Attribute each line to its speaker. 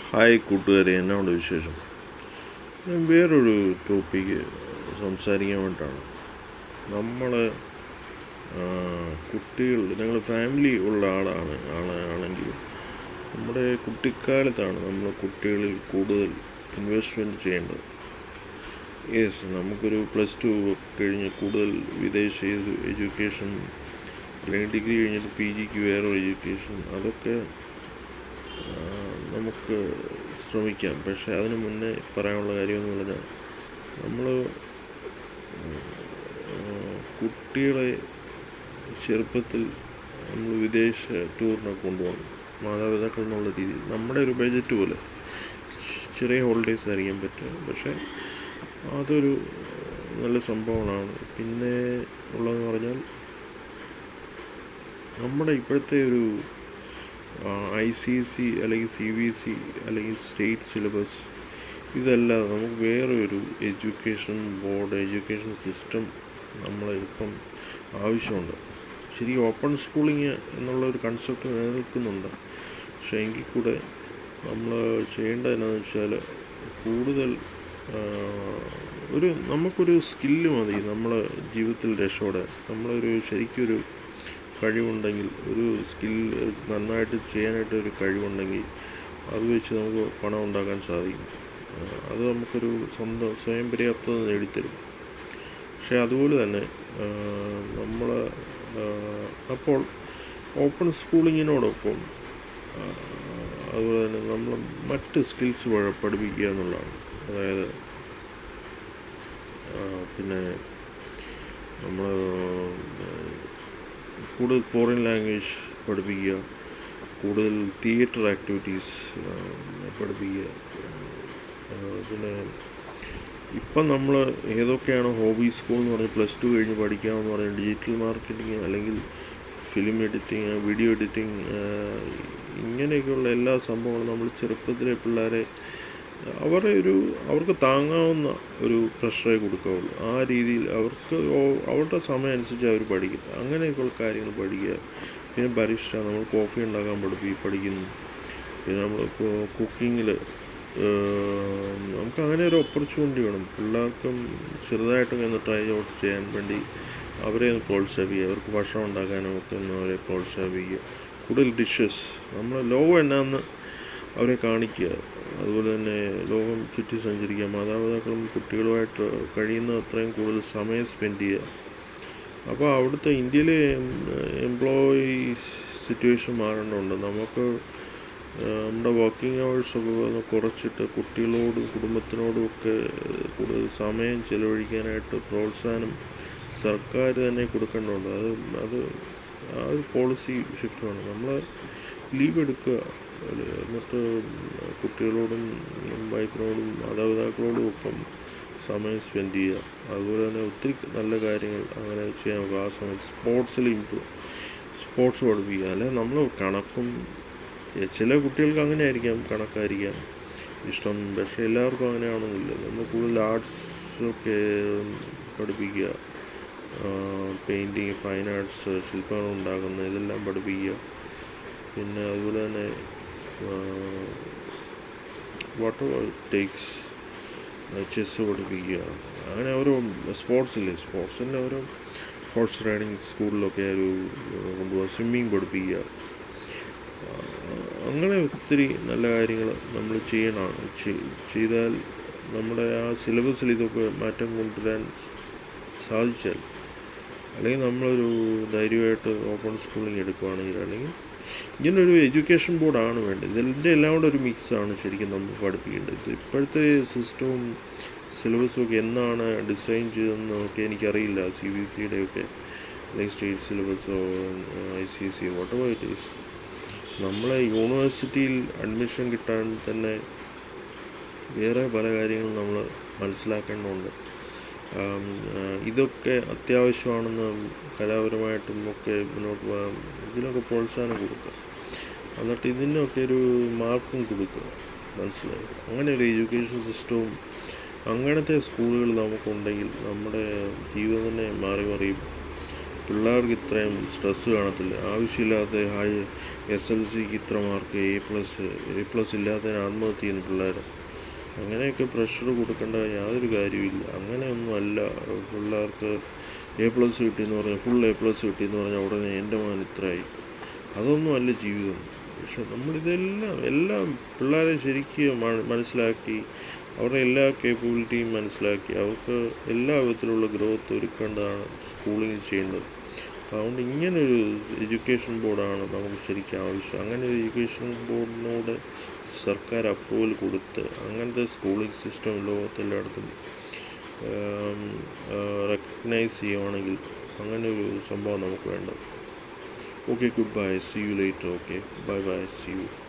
Speaker 1: Hi കൂട്ടുകാരെ, എന്നാണ് വിശേഷം? ഞാൻ വേറൊരു ടോപ്പിക്ക് സംസാരിക്കാൻ വേണ്ടിയിട്ടാണ്. നമ്മൾ കുട്ടികൾ, ഞങ്ങൾ ഫാമിലി ഉള്ള ആണെങ്കിൽ നമ്മുടെ കുട്ടിക്കാലത്താണ് നമ്മൾ കുട്ടികളിൽ കൂടുതൽ ഇൻവെസ്റ്റ്മെൻറ്റ് ചെയ്യേണ്ടത്. നമുക്കൊരു +2 കഴിഞ്ഞ് കൂടുതൽ വിദേശ എഡ്യൂക്കേഷൻ, അല്ലെങ്കിൽ ഡിഗ്രി കഴിഞ്ഞിട്ട് PGക്ക് വേറൊരു എഡ്യൂക്കേഷൻ, അതൊക്കെ നമുക്ക് ശ്രമിക്കാം. പക്ഷേ അതിന് മുന്നേ പറയാനുള്ള കാര്യമെന്ന് പറഞ്ഞാൽ, നമ്മൾ കുട്ടികളെ ചെറുപ്പത്തിൽ നമ്മൾ വിദേശ ടൂറിനൊക്കെ കൊണ്ടുപോകണം. മാതാപിതാക്കൾ എന്നുള്ള രീതിയിൽ നമ്മുടെ ഒരു ബഡ്ജറ്റ് പോലെ ചെറിയ ഹോളിഡേയ്സ് ആയിരിക്കാൻ പറ്റുക. പക്ഷേ അതൊരു നല്ല സംഭവമാണ്. പിന്നെ ഉള്ളതെന്ന് പറഞ്ഞാൽ, നമ്മുടെ ഇപ്പോഴത്തെ ഒരു ICSE അല്ലെങ്കിൽ CBSE അല്ലെങ്കിൽ സ്റ്റേറ്റ് സിലബസ്, ഇതല്ലാതെ നമുക്ക് വേറൊരു എഡ്യൂക്കേഷൻ സിസ്റ്റം ഇപ്പം ആവശ്യമുണ്ട്. ശരി, ഓപ്പൺ സ്കൂളിങ് എന്നുള്ളൊരു കൺസെപ്റ്റ് നിലനിൽക്കുന്നുണ്ട്. പക്ഷേ എങ്കിൽ കൂടെ നമ്മൾ ചെയ്യേണ്ടത് എന്താണെന്ന് വെച്ചാൽ, കൂടുതൽ നമുക്കൊരു സ്കില്ല് മതി നമ്മൾ ജീവിതത്തിൽ രക്ഷപ്പെടാൻ. ശരിക്കൊരു കഴിവുണ്ടെങ്കിൽ, ഒരു സ്കില്ല് നന്നായിട്ട് ചെയ്യാനായിട്ട് ഒരു കഴിവുണ്ടെങ്കിൽ, അത് വെച്ച് നമുക്ക് പണം ഉണ്ടാക്കാൻ സാധിക്കും. അത് നമുക്കൊരു സ്വയം പര്യാപ്തത നേടിത്തരും. പക്ഷേ അതുപോലെ തന്നെ അപ്പോൾ ഓപ്പൺ സ്കൂളിങ്ങിനോടൊപ്പം അതുപോലെ തന്നെ നമ്മൾ മറ്റ് സ്കിൽസ് പഠിപ്പിക്കുക എന്നുള്ളതാണ്. അതായത് പിന്നെ നമ്മൾ കൂടുതൽ ഫോറിൻ ലാംഗ്വേജ് പഠിപ്പിക്കുക, കൂടുതൽ തിയേറ്റർ ആക്ടിവിറ്റീസ് പഠിപ്പിക്കുക. പിന്നെ ഇപ്പം നമ്മൾ ഏതൊക്കെയാണ് ഹോബി സ്കൂൾ എന്ന് പറഞ്ഞ് +2 കഴിഞ്ഞ് പഠിക്കാമെന്ന് പറഞ്ഞാൽ, ഡിജിറ്റൽ മാർക്കറ്റിംഗ് അല്ലെങ്കിൽ ഫിലിം എഡിറ്റിംഗ്, വീഡിയോ എഡിറ്റിംഗ്, ഇങ്ങനെയൊക്കെയുള്ള എല്ലാ സംഭവങ്ങളും നമ്മൾ ചെറുപ്പത്തിലെ പിള്ളേരെ അവർക്ക് താങ്ങാവുന്ന ഒരു പ്രഷറേ കൊടുക്കാവുള്ളൂ. ആ രീതിയിൽ അവരുടെ സമയം അനുസരിച്ച് അവർ പഠിക്കും. അങ്ങനെയൊക്കെയുള്ള കാര്യങ്ങൾ പഠിക്കുക. പിന്നെ ബരിസ്റ്റ, നമ്മൾ കോഫി ഉണ്ടാക്കാൻ പഠിക്കുന്നു. പിന്നെ നമ്മൾ കുക്കിങ്ങിൽ നമുക്ക് അങ്ങനെ ഒരു ഓപ്പർച്യൂണിറ്റി വേണം. പിള്ളേർക്കും ചെറുതായിട്ടൊക്കെ ഒന്ന് ട്രൈ ഔട്ട് ചെയ്യാൻ വേണ്ടി അവരെ ഒന്ന് പ്രോത്സാഹിപ്പിക്കുക. അവർക്ക് ഭക്ഷണം ഉണ്ടാക്കാനും ഒക്കെ ഒന്ന് അവരെ പ്രോത്സാഹിപ്പിക്കുക. കൂടുതൽ ഡിഷസ്, നമ്മൾ ലോകം എന്നാന്ന് അവരെ കാണിക്കുക. അതുപോലെ തന്നെ ലോകം ചുറ്റി സഞ്ചരിക്കുക. മാതാപിതാക്കളും കുട്ടികളുമായിട്ട് കഴിയുന്ന അത്രയും കൂടുതൽ സമയം സ്പെൻഡ് ചെയ്യുക. അപ്പോൾ അവിടുത്തെ ഇന്ത്യയിലെ എംപ്ലോയി സിറ്റുവേഷൻ മാറേണ്ടതുണ്ട്. നമുക്ക് നമ്മുടെ വർക്കിംഗ് അവേഴ്സൊക്കെ ഒന്ന് കുറച്ചിട്ട് കുട്ടികളോടും കുടുംബത്തിനോടും ഒക്കെ കൂടുതൽ സമയം ചിലവഴിക്കാനായിട്ട് പ്രോത്സാഹനം സർക്കാർ തന്നെ കൊടുക്കേണ്ടതുണ്ട്. അത് ആ ഒരു പോളിസി ഷിഫ്റ്റ് വേണം. നമ്മൾ ലീവ് എടുക്കുക, എന്നിട്ട് കുട്ടികളോടും വൈഫിനോടും മാതാപിതാക്കളോടും ഒപ്പം സമയം സ്പെൻഡ് ചെയ്യുക. അതുപോലെ തന്നെ ഒത്തിരി നല്ല കാര്യങ്ങൾ അങ്ങനെ ചെയ്യാൻ നോക്കുക. ആ സമയത്ത് സ്പോർട്സ് പഠിപ്പിക്കുക. അല്ലെങ്കിൽ നമ്മൾ കണക്കും, ചില കുട്ടികൾക്ക് അങ്ങനെ ആയിരിക്കാം, കണക്കായിരിക്കാം ഇഷ്ടം. പക്ഷേ എല്ലാവർക്കും അങ്ങനെയാണെന്നില്ല. നമ്മൾ കൂടുതൽ ആർട്സൊക്കെ പഠിപ്പിക്കുക. പെയിൻറ്റിങ്, ഫൈൻ ആർട്സ്, ശില്പങ്ങൾ ഉണ്ടാക്കുന്ന ഇതെല്ലാം പഠിപ്പിക്കുക. പിന്നെ അതുപോലെ തന്നെ വാട്ടർ ടേക്സ്, ചെസ്സ് പഠിപ്പിക്കുക. അങ്ങനെ ഓരോ സ്പോർട്സിൻ്റെ ഓരോ ഹോഴ്സ് റൈഡിങ് സ്കൂളിലൊക്കെ കൊണ്ടുപോകുക. സ്വിമ്മിങ് പഠിപ്പിക്കുക. അങ്ങനെ ഒത്തിരി നല്ല കാര്യങ്ങൾ നമ്മൾ ചെയ്താൽ നമ്മുടെ ആ സിലബസിൽ ഇതൊക്കെ മാറ്റം കൊണ്ടുവരാൻ സാധിച്ചാൽ, അല്ലെങ്കിൽ നമ്മളൊരു ധൈര്യമായിട്ട് ഓപ്പൺ സ്കൂളിങ് എടുക്കുകയാണെങ്കിൽ, അല്ലെങ്കിൽ ഇങ്ങനൊരു എഡ്യൂക്കേഷൻ ബോർഡാണ് വേണ്ടത്. ഇതിൻ്റെ എല്ലാം കൂടെ ഒരു മിക്സാണ് ശരിക്കും നമ്മൾ പഠിപ്പിക്കേണ്ടത്. ഇപ്പോഴത്തെ സിസ്റ്റവും സിലബസും ഒക്കെ എന്നാണ് ഡിസൈൻ ചെയ്തതെന്നൊക്കെ എനിക്കറിയില്ല. CBSEയുടെ ഒക്കെ, അല്ലെങ്കിൽ state സിലബസോ ICSE, whatever it is. നമ്മളെ യൂണിവേഴ്സിറ്റിയിൽ അഡ്മിഷൻ കിട്ടാൻ തന്നെ വേറെ പല കാര്യങ്ങളും നമ്മൾ മനസ്സിലാക്കേണ്ടതുണ്ട്. ഇതൊക്കെ അത്യാവശ്യമാണെന്ന് കലാപരമായിട്ടും ഒക്കെ മുന്നോട്ട് പോകാൻ ഇതിനൊക്കെ പ്രോത്സാഹനം കൊടുക്കുക. എന്നിട്ട് ഇതിനൊക്കെ ഒരു മാർക്കും കൊടുക്കുക. മനസ്സിലായി? അങ്ങനെ ഒരു എഡ്യൂക്കേഷൻ സിസ്റ്റവും അങ്ങനത്തെ സ്കൂളുകൾ നമുക്കുണ്ടെങ്കിൽ നമ്മുടെ ജീവിതം തന്നെ മാറിയും. പിള്ളേർക്ക് ഇത്രയും സ്ട്രെസ്സ് കാണത്തില്ല. ആവശ്യമില്ലാത്ത SLCക്ക് ഇത്ര മാർക്ക്, A+ ഇല്ലാത്തതിന് ആത്മഹത്യ ചെയ്യുന്ന പിള്ളേർ. അങ്ങനെയൊക്കെ പ്രഷർ കൊടുക്കേണ്ട യാതൊരു കാര്യമില്ല. അങ്ങനെയൊന്നും അല്ല. പിള്ളേർക്ക് A+ കിട്ടിയെന്ന് പറഞ്ഞാൽ ഫുൾ A+ കിട്ടിയെന്ന് പറഞ്ഞാൽ ഉടനെ എൻ്റെ മോൻ ഇത്രയായി. അതൊന്നും അല്ല ജീവിതം. പക്ഷെ എല്ലാം പിള്ളേരെ ശരിക്കും മനസ്സിലാക്കി, അവരുടെ എല്ലാ കേപ്പബിലിറ്റിയും മനസ്സിലാക്കി അവർക്ക് എല്ലാ വിധത്തിലുള്ള ഗ്രോത്ത് ഒരുക്കേണ്ടതാണ് സ്കൂളിൽ ചെയ്യേണ്ടത്. അപ്പോൾ അതുകൊണ്ട് ഇങ്ങനൊരു എഡ്യൂക്കേഷൻ ബോർഡാണ് നമുക്ക് ശരിക്കും ആവശ്യം. അങ്ങനെ ഒരു എഡ്യൂക്കേഷൻ ബോർഡിനോട് സർക്കാർ അപ്രൂവൽ കൊടുത്ത് അങ്ങനത്തെ സ്കൂളിംഗ് സിസ്റ്റം ലോകത്തെല്ലായിടത്തും റെക്കഗ്നൈസ് ചെയ്യുവാണെങ്കിൽ അങ്ങനെ ഒരു സംഭവം നമുക്ക് വേണ്ടത്. Okay, goodbye. See you later. Okay, bye. See you.